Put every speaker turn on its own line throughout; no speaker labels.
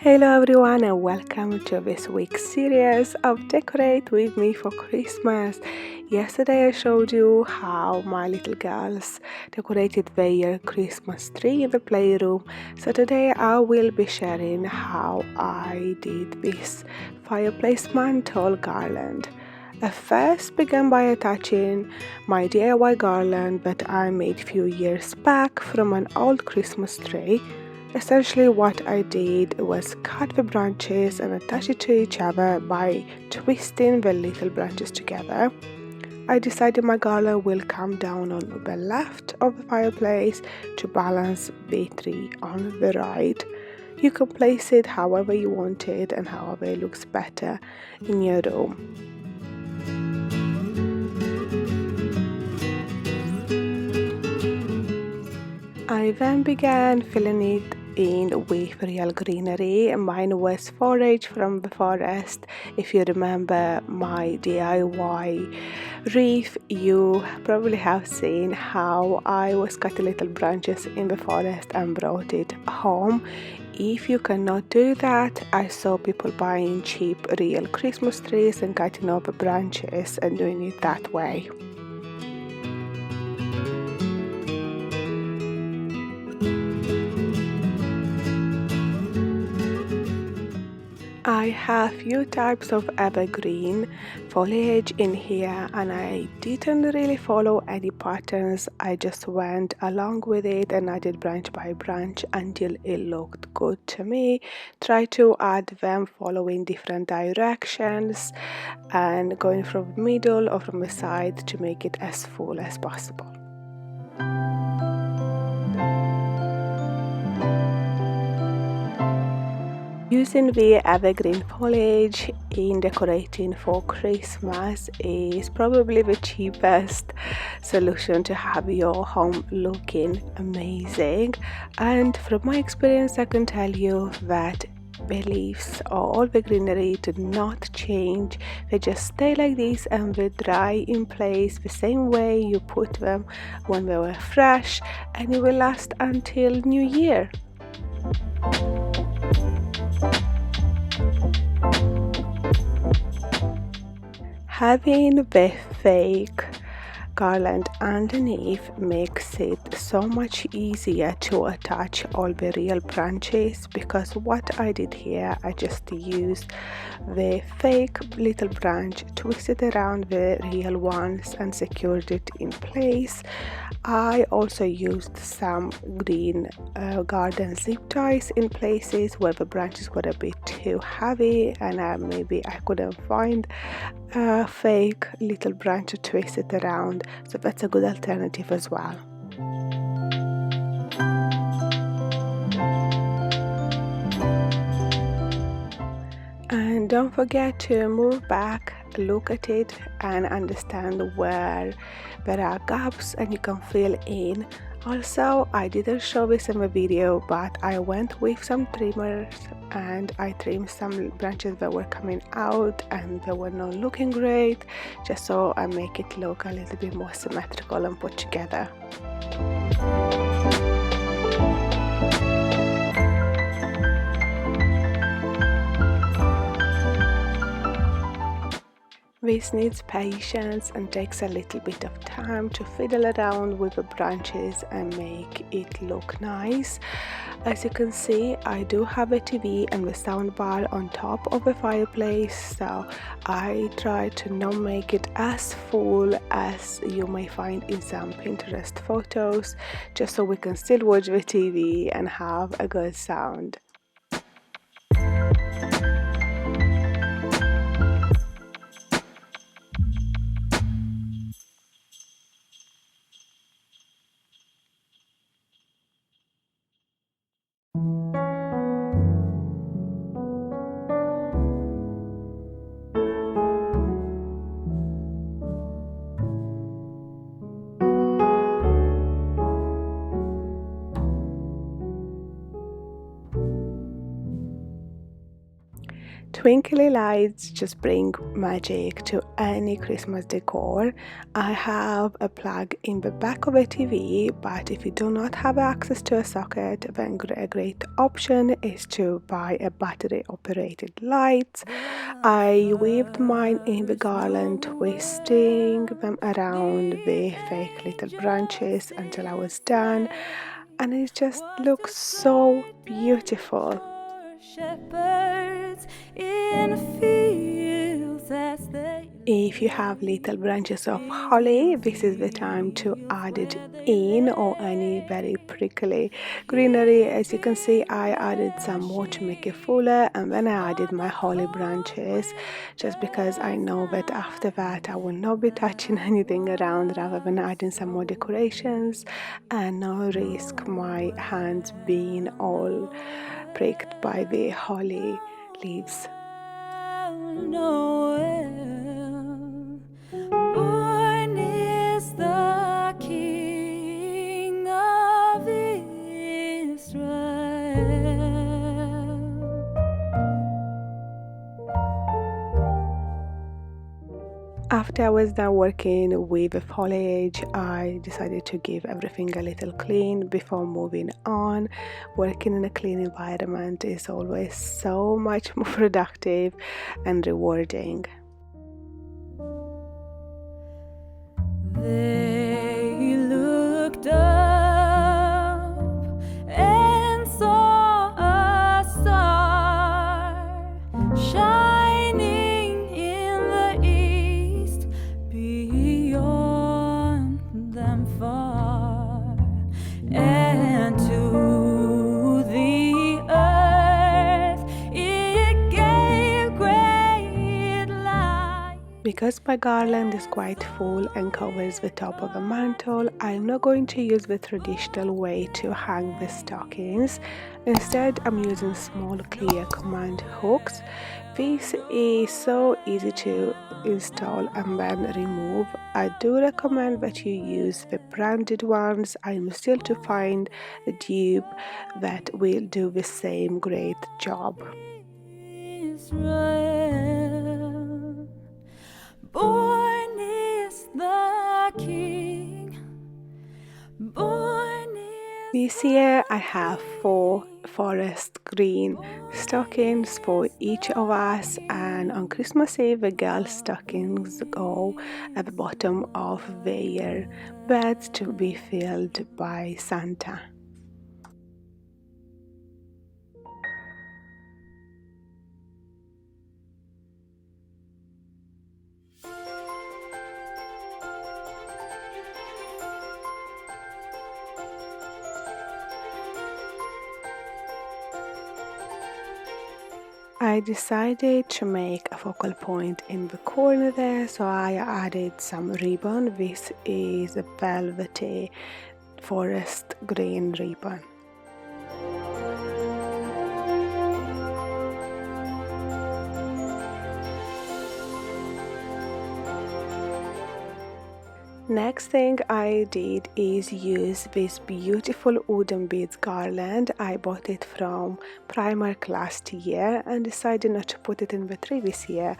Hello everyone and welcome to this week's series of Decorate with me for Christmas. Yesterday I showed you how my little girls decorated their Christmas tree in the playroom. So today I will be sharing how I did this fireplace mantle garland. I first began by attaching my DIY garland that I made a few years back from an old Christmas tree. Essentially what I did was cut the branches and attach it to each other by twisting the little branches together. I decided my garland will come down on the left of the fireplace to balance the tree on the right. You can place it however you want it and however it looks better in your room. I then began filling it in with real greenery. Mine was foliage from the forest. If you remember my DIY wreath, you probably have seen how I was cutting little branches in the forest and brought it home. If you cannot do that, I saw people buying cheap real Christmas trees and cutting off the branches and doing it that way. I have few types of evergreen foliage in here and I didn't really follow any patterns. I just went along with it and added branch by branch until it looked good to me. Try to add them following different directions and going from the middle or from the side to make it as full as possible. Using the evergreen foliage in decorating for Christmas is probably the cheapest solution to have your home looking amazing. And from my experience, I can tell you that the leaves or all the greenery do not change. They just stay like this and they dry in place the same way you put them when they were fresh, and it will last until New Year. Having the fake garland underneath makes it so much easier to attach all the real branches, because what I did here, I just used the fake little branch, twisted around the real ones and secured it in place. I also used some green garden zip ties in places where the branches were a bit too heavy and maybe I couldn't find a fake little branch to twist it around, so that's a good alternative as well. And don't forget to move back, look at it and understand where there are gaps and you can fill in. Also, I didn't show this in the video, but I went with some trimmers and I trimmed some branches that were coming out and they were not looking great, just so I make it look a little bit more symmetrical and put together. This needs patience and takes a little bit of time to fiddle around with the branches and make it look nice. As you can see, I do have a TV and the soundbar on top of the fireplace, so I try to not make it as full as you may find in some Pinterest photos, just so we can still watch the TV and have a good sound. Twinkly lights just bring magic to any Christmas decor. I have a plug in the back of a TV, but if you do not have access to a socket, then a great option is to buy a battery operated light. I weaved mine in the garland, twisting them around the fake little branches until I was done, and it just looks so beautiful. Shepherds in fields as they... If you have little branches of holly, this is the time to add it in, or any very prickly greenery. As you can see, I added some more to make it fuller, and then I added my holly branches just because I know that after that I will not be touching anything around, rather than adding some more decorations and not risk my hands being all pricked by the holly leaves. Born is the King of Israel. After I was done working with the foliage, I decided to give everything a little clean before moving on. Working in a clean environment is always so much more productive and rewarding. They looked up and saw a star shining in the east, beyond them far, and to the earth it gave great light. Because my garland is quite full and covers the top of the mantle, I'm not going to use the traditional way to hang the stockings. Instead, I'm using small clear command hooks. This is so easy to install and then remove. I do recommend that you use the branded ones. I'm still to find a dupe that will do the same great job. Israel, born is the King, born is... This year I have 4 forest green stockings for each of us, and on Christmas Eve the girls' stockings go at the bottom of their beds to be filled by Santa. I decided to make a focal point in the corner there, so I added some ribbon. This is a velvety forest green ribbon. Next thing I did is use this beautiful wooden beads garland. I bought it from Primark last year and decided not to put it in the tree this year.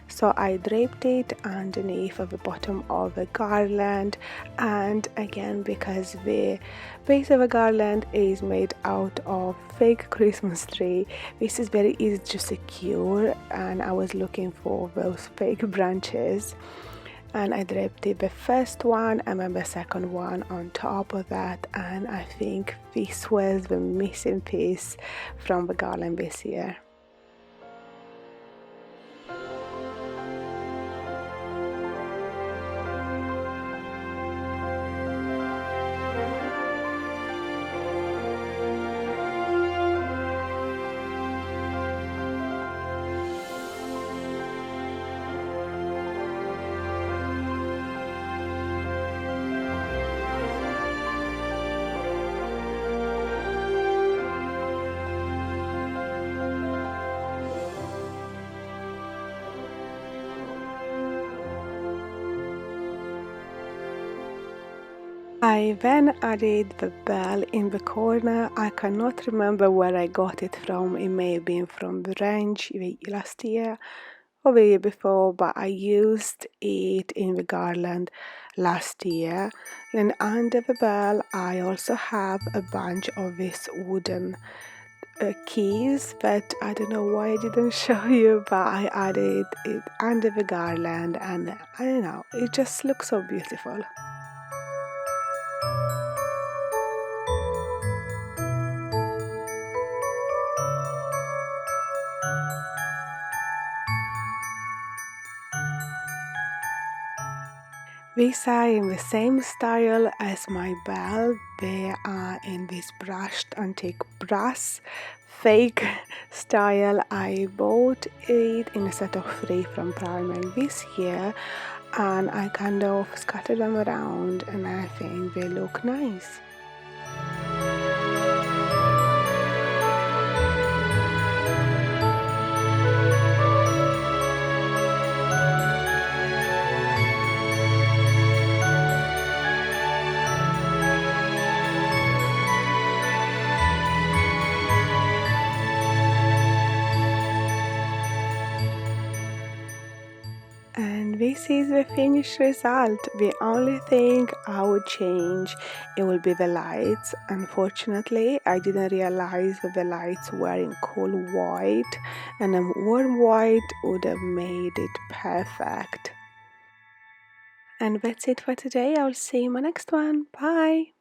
So I draped it underneath of the bottom of the garland, and again, because the base of the garland is made out of fake Christmas tree, this is very easy to secure, and I was looking for those fake branches. And I draped the first one and then the second one on top of that, and I think this was the missing piece from the garland this year. I then added the bell in the corner. I cannot remember where I got it from. It may have been from the range last year or the year before, but I used it in the garland last year. And under the bell I also have a bunch of this wooden keys that I don't know why I didn't show you, but I added it under the garland, and I don't know, it just looks so beautiful. These are in the same style as my bell. They are in this brushed antique brass fake style. I bought it in a set of 3 from Primark this year, and I kind of scattered them around and I think they look nice. And this is the finished result. The only thing I would change, it will be the lights. Unfortunately, I didn't realize that the lights were in cool white, and a warm white would have made it perfect. And that's it for today. I'll see you in my next one. Bye!